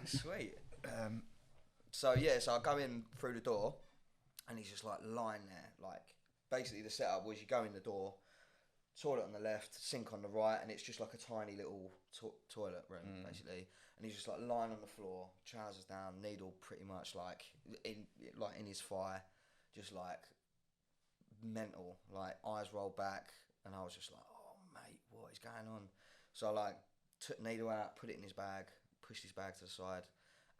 Sweet. So I go in through the door, and he's just like lying there. Like basically, the setup was you go in the door, toilet on the left, sink on the right, and it's just like a tiny little toilet room basically. And he's just like lying on the floor, trousers down, needle pretty much like in his thigh, just like mental, like eyes rolled back, and I was just like, oh mate, what is going on? So I like took needle out, put it in his bag, pushed his bag to the side,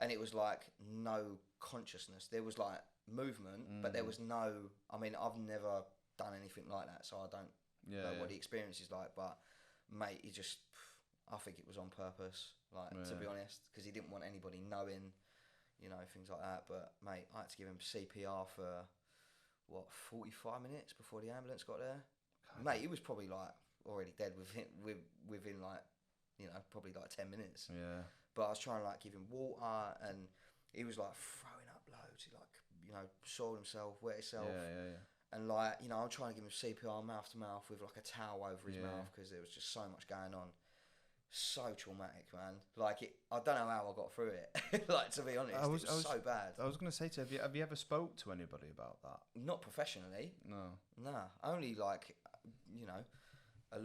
and it was like no consciousness. There was like movement, but there was no. I mean, I've never done anything like that, so I don't know what the experience is like. But mate, he just, I think it was on purpose, like to be honest, because he didn't want anybody knowing, you know, things like that. But mate, I had to give him CPR for what 45 minutes before the ambulance got there. Mate, he was probably like already dead within like, you know, probably like 10 minutes. Yeah. But I was trying to like give him water, and he was like throwing up loads. He like, you know, soiled himself, wet himself. Yeah. And like, you know, I'm trying to give him CPR mouth to mouth with like a towel over his mouth because there was just so much going on. So traumatic, man. Like I don't know how I got through it. Like to be honest, it was so bad. I was going to say to you, have you ever spoke to anybody about that? Not professionally. No. Nah, only like, you know, a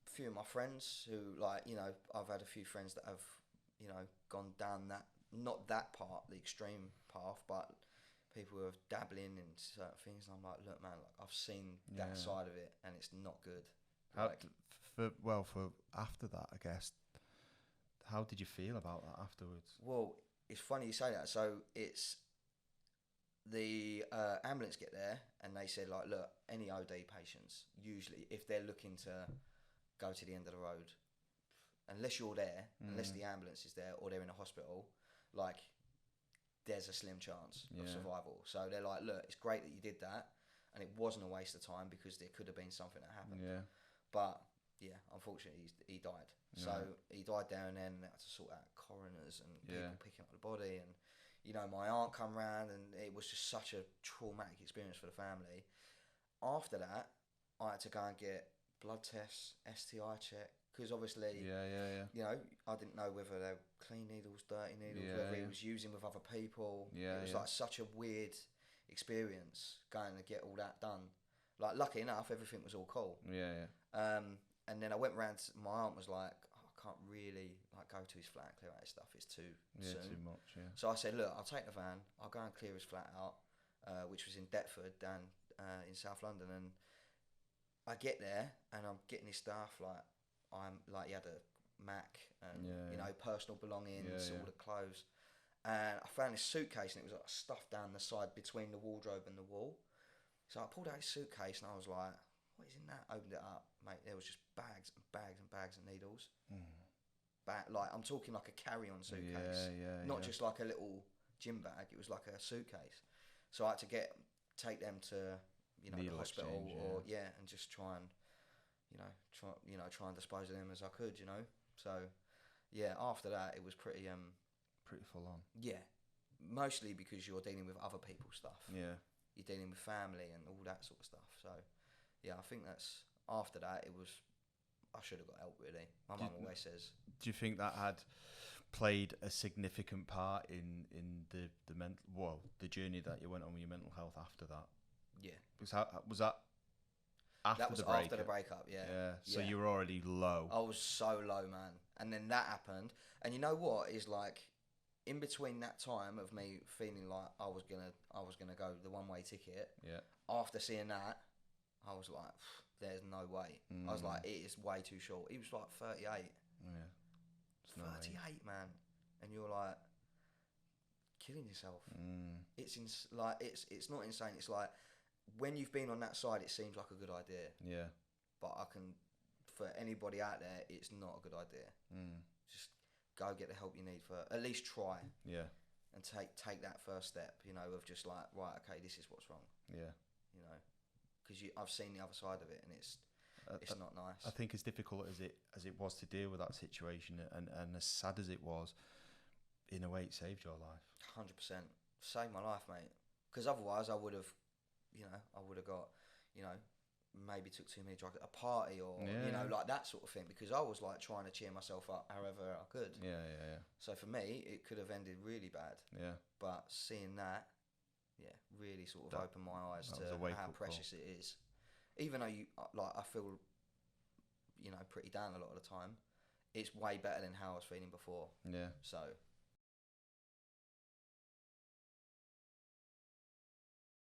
few of my friends who like, you know, I've had a few friends that have, you know, gone down that, not that part, the extreme path, but people who are dabbling in certain things, and I'm like, look, man, like, I've seen that side of it, and it's not good. Like, for after that, I guess, how did you feel about that afterwards? Well, it's funny you say that. So it's the ambulance get there, and they said like, look, any OD patients, usually if they're looking to go to the end of the road, unless you're there, unless the ambulance is there or they're in a hospital, like there's a slim chance of survival. So they're like, look, it's great that you did that, and it wasn't a waste of time because there could have been something that happened. Yeah. But yeah, unfortunately, he died. So he died there, and then they had to sort out coroners and people picking up the body, and you know, my aunt come round, and it was just such a traumatic experience for the family. After that, I had to go and get blood tests, STI check, because obviously, you know, I didn't know whether they were clean needles, dirty needles, whether he was using with other people. It was like such a weird experience going to get all that done. Like, lucky enough, everything was all cool. And then I went round. My aunt was like, oh, I can't really like go to his flat and clear out his stuff. It's too soon. Too much. Yeah. So I said, look, I'll take the van. I'll go and clear his flat out, which was in Deptford, down in South London. And I get there, and I'm getting his stuff. Like, he had a Mac and you know, personal belongings, all the clothes. And I found this suitcase, and it was like stuffed down the side between the wardrobe and the wall. So I pulled out his suitcase, and I was like, what is in that? Opened it up, mate. There was just bags and bags and bags of needles. Like, I'm talking like a carry-on suitcase, not just like a little gym bag. It was like a suitcase. So I had to take them to, you know, the hospital or and just try and dispose of them as I could, you know. So yeah, after that it was pretty full on. Yeah, mostly because you're dealing with other people's stuff. Yeah, you're dealing with family and all that sort of stuff. So yeah, I think that's after that it was. I should have got help, really. My mum always says. Do you think that had played a significant part in the journey that you went on with your mental health after that? Yeah. Was that after that was the breakup? After the breakup, yeah. So you were already low. I was so low, man. And then that happened. And you know what is like, in between that time of me feeling like I was gonna go the one-way ticket. Yeah. After seeing that, I was like, there's no way. I was like, it is way too short. He was like 38. Yeah. 38, man. And you're like killing yourself. It's it's not insane. It's like when you've been on that side, it seems like a good idea. Yeah. But for anybody out there, it's not a good idea. Just go get the help you need for at least try. Yeah. And take that first step, you know, of just like, right, okay, this is what's wrong. Yeah. You know, because I've seen the other side of it, and it's not nice. I think as difficult as it was to deal with that situation, and as sad as it was, in a way, it saved your life. 100% saved my life, mate. Because otherwise, I would have got, you know, maybe took too many drugs at a party, or you know, like that sort of thing, because I was like trying to cheer myself up however I could. Yeah. So for me, it could have ended really bad. Yeah. But seeing that, really sort of opened my eyes to how precious it is. Even though I feel, you know, pretty down a lot of the time, it's way better than how I was feeling before. Yeah. So